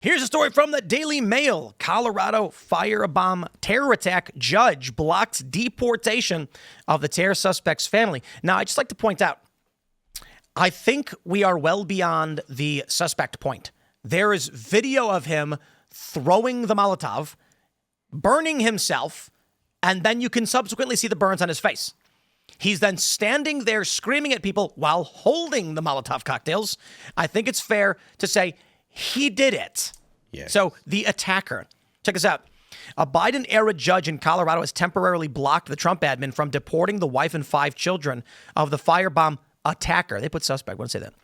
Here's a story from the Daily Mail. Colorado firebomb terror attack. Judge blocks deportation of the terror suspect's family. Now, I'd just like to point out, I think we are well beyond the suspect point. There is video of him throwing the Molotov, burning himself, and then you can subsequently see the burns on his face. He's then standing there screaming at people while holding the Molotov cocktails. I think it's fair to say he did it. Yeah. So the attacker, check this out. A Biden-era judge in Colorado has temporarily blocked the Trump admin from deporting the wife and 5 children of the firebomb attacker. They put suspect. I want to say that.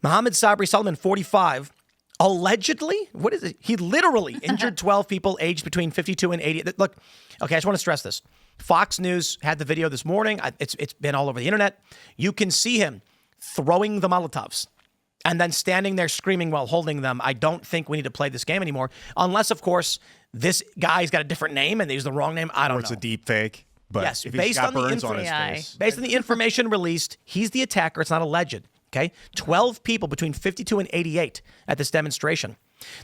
Mohammed Sabri Solomon, 45, allegedly, what is it? He literally injured 12 people aged between 52 and 80. Look, okay, I just want to stress this. Fox News had the video this morning. It's been all over the internet. You can see him throwing the Molotovs and then standing there screaming while holding them. I don't think we need to play this game anymore. Unless, of course, this guy's got a different name and they use the wrong name. I don't know. Or it's a deep fake. But yes, if he's got burns on his face. Based on the information released, he's the attacker. It's not alleged. Okay? 12 people between 52 and 88 at this demonstration.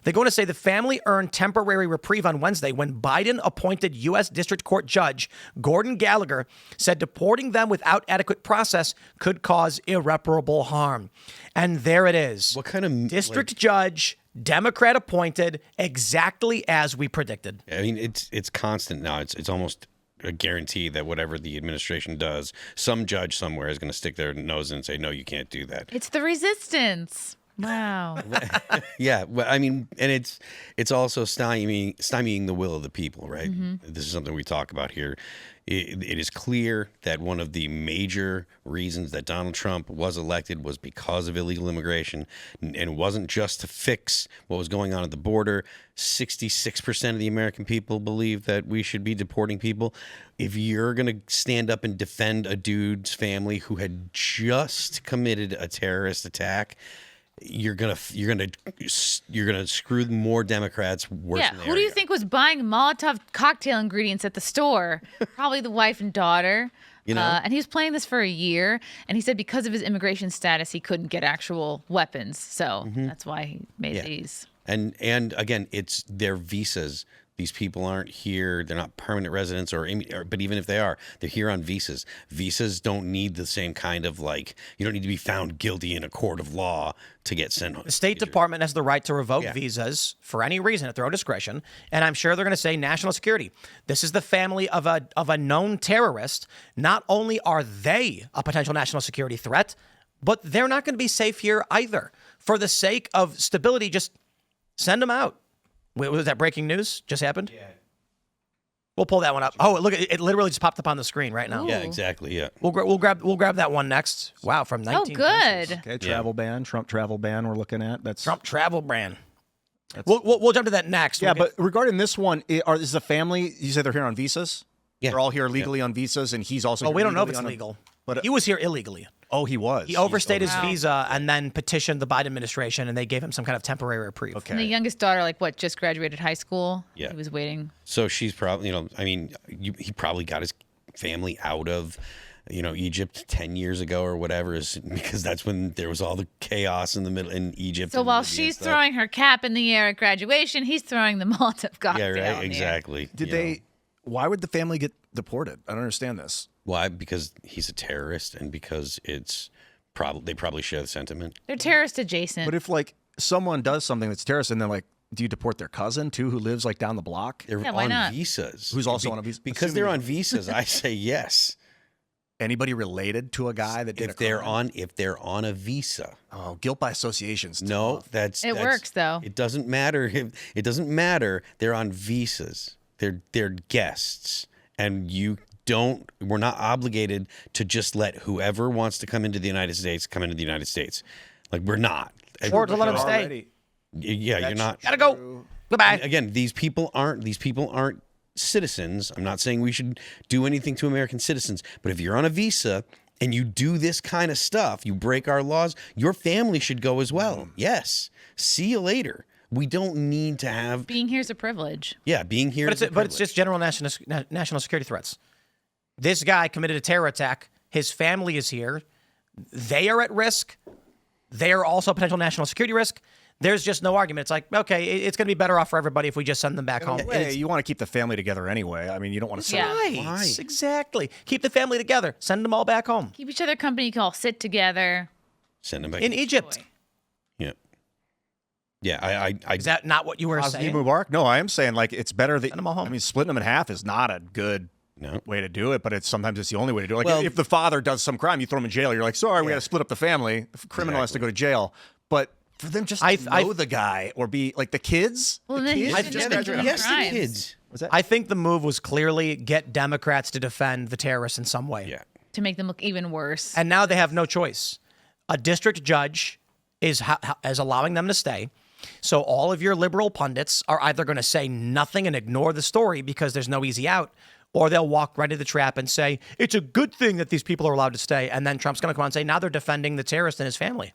They're going to say the family earned temporary reprieve on Wednesday when Biden-appointed U.S. District Court Judge Gordon Gallagher said deporting them without adequate process could cause irreparable harm. And there it is. What kind of district judge, Democrat appointed, exactly as we predicted. I mean, it's constant now. It's almost a guarantee that whatever the administration does, some judge somewhere is going to stick their nose in and say, no, you can't do that. It's the resistance. Wow. Yeah, well, I mean, and it's also stymieing the will of the people, right? Mm-hmm. This is something we talk about here. It is clear that one of the major reasons that Donald Trump was elected was because of illegal immigration, and it wasn't just to fix what was going on at the border. 66% of the American people believe that we should be deporting people. If you're going to stand up and defend a dude's family who had just committed a terrorist attack, you're gonna screw more Democrats worse. Yeah, who do you think was buying Molotov cocktail ingredients at the store? Probably the wife and daughter. You know? And he was playing this for a year, and he said because of his immigration status, he couldn't get actual weapons, so that's why he made these. And again, it's their visas. These people aren't here. They're not permanent residents, but even if they are, they're here on visas. Visas don't need the same kind of you don't need to be found guilty in a court of law to get sent home. The State Department has the right to revoke visas for any reason at their own discretion. And I'm sure they're going to say national security. This is the family of a known terrorist. Not only are they a potential national security threat, but they're not going to be safe here either. For the sake of stability, just send them out. Wait, was that breaking news? Just happened? Yeah. We'll pull that one up. Oh, look! It literally just popped up on the screen right now. Ooh. Yeah, exactly. Yeah. We'll grab that one next. Wow, from 19. Oh, good. Okay, travel ban, Trump travel ban. We're looking at that's Trump travel ban. We'll jump to that next. Yeah, but regarding this one, is the family? You said they're here on visas. Yeah. They're all here legally on visas, and he's also. Oh, here we don't know if legally it's on legal. But he was here illegally. Oh, he was. He overstayed his visa and then petitioned the Biden administration, and they gave him some kind of temporary reprieve. Okay. And the youngest daughter, just graduated high school. Yeah. He was waiting. So she's probably, he probably got his family out of, Egypt 10 years ago or whatever, because that's when there was all the chaos in the middle in Egypt. So while she's throwing her cap in the air at graduation, he's throwing the Molotov cocktail. Yeah, right. Exactly. Why would the family get deported? I don't understand this. Why? Because he's a terrorist, and because they probably share the sentiment. They're terrorist adjacent. But if someone does something that's terrorist, and then do you deport their cousin too, who lives down the block? They're why on not? visas. Who's also on a visa? Because they're on visas, I say yes. Anybody related to a guy that did if they're on a visa. Oh, guilt by association. No, it works though. It doesn't matter. It doesn't matter. They're on visas. They're guests, and we're not obligated to just let whoever wants to come into the United States come into the United States. We're not. Or to let them stay. Yeah, you're not. Gotta go. Goodbye. Again, these people aren't citizens. I'm not saying we should do anything to American citizens, but if you're on a visa and you do this kind of stuff, you break our laws, your family should go as well. Yes. See you later. We don't need to have... Being here is a privilege. Yeah, being here is a privilege. But it's just general national security threats. This guy committed a terror attack. His family is here. They are at risk. They are also a potential national security risk. There's just no argument. It's like, okay, it's going to be better off for everybody if we just send them back home. Hey, you want to keep the family together anyway. I mean, you don't want to send Right. Exactly. Keep the family together. Send them all back home. Keep each other company. You can all sit together. Send them back In Egypt. Yeah. Yeah, I Is that not what you were Hosni saying? Mubarak? No, I am saying like it's better that them all home. I mean, splitting them in half is not a good way to do it, but sometimes it's the only way to do it. Like Well- if the father does some crime, you throw him in jail. You're like, sorry, we got to split up the family. The criminal has to go to jail. But for them just to know the guy or be like the kids. Well, the then kids, he's just just imagine- doing yes, the crimes. kids. What's that? I think the move was clearly get Democrats to defend the terrorists in some way. Yeah. To make them look even worse. And now they have no choice. A district judge is allowing them to stay. So all of your liberal pundits are either going to say nothing and ignore the story because there's no easy out, or they'll walk right into the trap and say, it's a good thing that these people are allowed to stay. And then Trump's going to come on and say, now they're defending the terrorist and his family.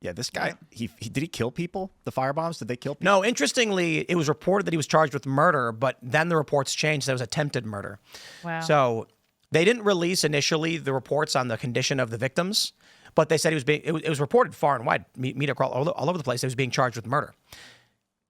Yeah, this guy, he did he kill people? The firebombs? Did they kill people? No, interestingly, it was reported that he was charged with murder, but then the reports changed. That it was attempted murder. Wow. So they didn't release initially the reports on the condition of the victims, but they said it was reported far and wide, media all over the place. He was being charged with murder.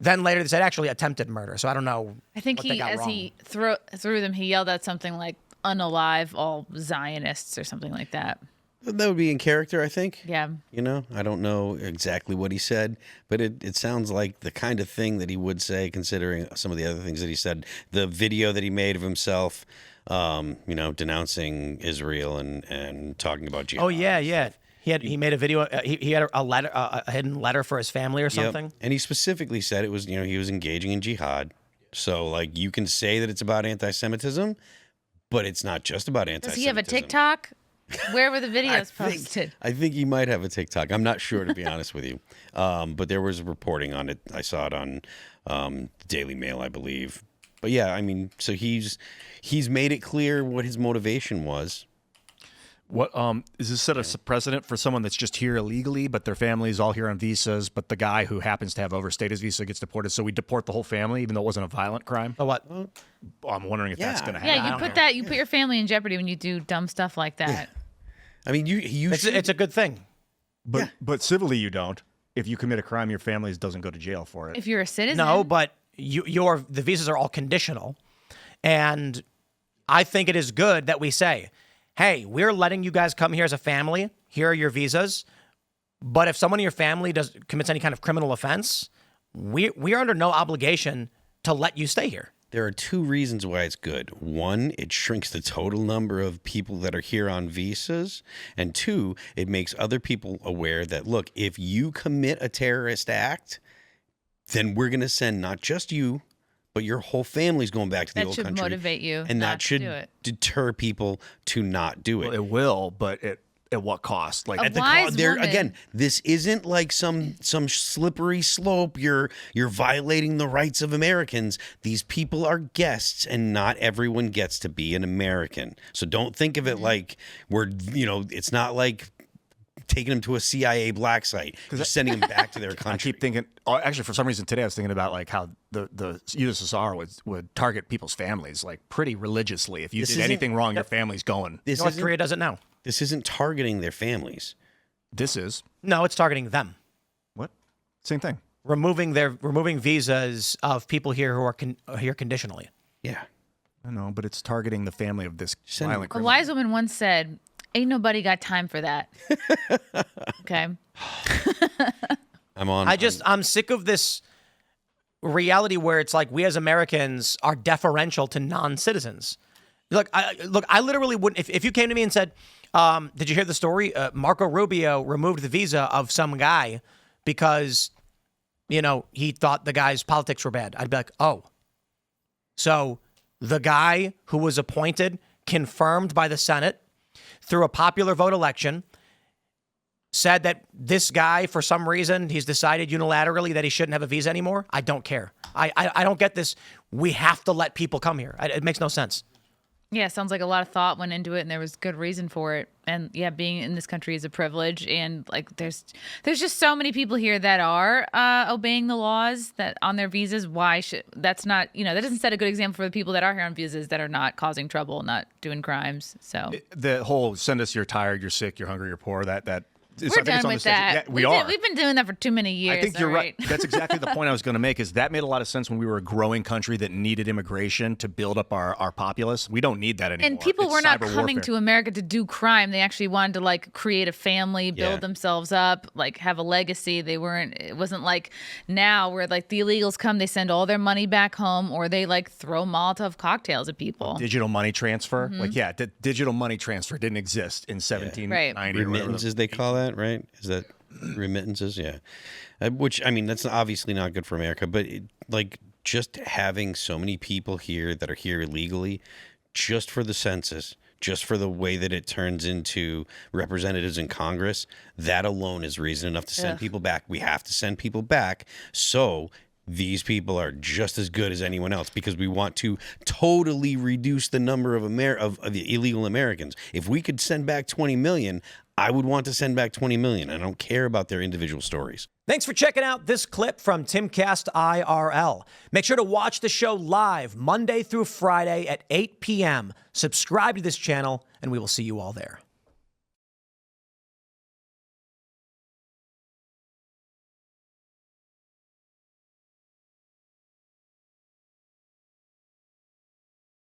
Then later they said actually attempted murder. So I don't know. I think what they got wrong. he threw them, he yelled out something like "unalive all Zionists" or something like that. That would be in character, I think. Yeah. You know, I don't know exactly what he said, but it sounds like the kind of thing that he would say, considering some of the other things that he said. The video that he made of himself, you know, denouncing Israel and talking about jihad. Oh yeah. He made a video. He had a letter, a hidden letter for his family or something. Yep. And he specifically said it was, you know, he was engaging in jihad. So like you can say that it's about anti-Semitism, but it's not just about anti-Semitism. Does he have a TikTok? Where were the videos posted? I think he might have a TikTok. I'm not sure, to be honest with you. But there was reporting on it. I saw it on the Daily Mail, I believe. But yeah, I mean, so he's made it clear what his motivation was. What is this set a precedent for someone that's just here illegally, but their family's all here on visas, but the guy who happens to have overstayed his visa gets deported, so we deport the whole family, even though it wasn't a violent crime? Oh, what? I'm wondering if that's going to happen. Yeah, you put your family in jeopardy when you do dumb stuff like that. I mean, It's a good thing. But civilly you don't. If you commit a crime, your family doesn't go to jail for it. If you're a citizen. No, but the visas are all conditional, and I think it is good that we say, hey, we're letting you guys come here as a family. Here are your visas. But if someone in your family commits any kind of criminal offense, we are under no obligation to let you stay here. There are two reasons why it's good. One, it shrinks the total number of people that are here on visas. And two, it makes other people aware that, look, if you commit a terrorist act, then we're going to send not just you, but your whole family's going back to the old country. That should motivate you and not that should to do it. deter people to not do it. Well, it will, but at what cost? Like A wise woman. Again, this isn't like some slippery slope. You're violating the rights of Americans. These people are guests, and not everyone gets to be an American. So don't think of it like it's not like taking them to a CIA black site, just sending them back to their I country. keep thinking. Actually, for some reason today, I was thinking about like how the USSR would target people's families like pretty religiously. If you did anything wrong, your family's going. North Korea does it now. This isn't targeting their families. This is No, it's targeting them. what? Same thing. Removing visas of people here who are here conditionally. Yeah. I know, but it's targeting the family of this violent A criminal. wise woman once said, "Ain't nobody got time for that." Okay. I'm sick of this reality where it's like we as Americans are deferential to non-citizens. Look, I literally wouldn't. If you came to me and said, "Did you hear the story? Marco Rubio removed the visa of some guy because, he thought the guy's politics were bad." I'd be like, "Oh, so the guy who was appointed, confirmed by the Senate through a popular vote election, said that this guy, for some reason, he's decided unilaterally that he shouldn't have a visa anymore. I don't care. I don't get this. We have to let people come here. It makes no sense." Yeah, sounds like a lot of thought went into it, and there was good reason for it. And yeah, being in this country is a privilege, and like there's just so many people here that are obeying the laws that on their visas. That's not that doesn't set a good example for the people that are here on visas that are not causing trouble, not doing crimes. So The whole send us you're tired, you're sick, you're hungry, you're poor. That We're done with that. Yeah, we are. We've been doing that for too many years. I think you're all right. That's exactly the point I was going to make, is that made a lot of sense when we were a growing country that needed immigration to build up our populace. We don't need that anymore. And people It's were not cyber coming warfare. to America to do crime. They actually wanted to like create a family, build Yeah. themselves up, like have a legacy. It wasn't like now where like the illegals come, they send all their money back home, or they like throw Molotov cocktails at people. Digital money transfer. Like, yeah, digital money transfer didn't exist in 1790. or whatever. Remittances, they call that, right? Is that remittances? Yeah. Which, I mean, that's obviously not good for America, but like just having so many people here that are here illegally, just for the census, just for the way that it turns into representatives in Congress, that alone is reason enough to send people back. We have to send people back. So these people are just as good as anyone else, because we want to totally reduce the number of the illegal Americans. If we could send back 20 million, I would want to send back 20 million. I don't care about their individual stories. Thanks for checking out this clip from Timcast IRL. Make sure to watch the show live Monday through Friday at 8 p.m. Subscribe to this channel, and we will see you all there.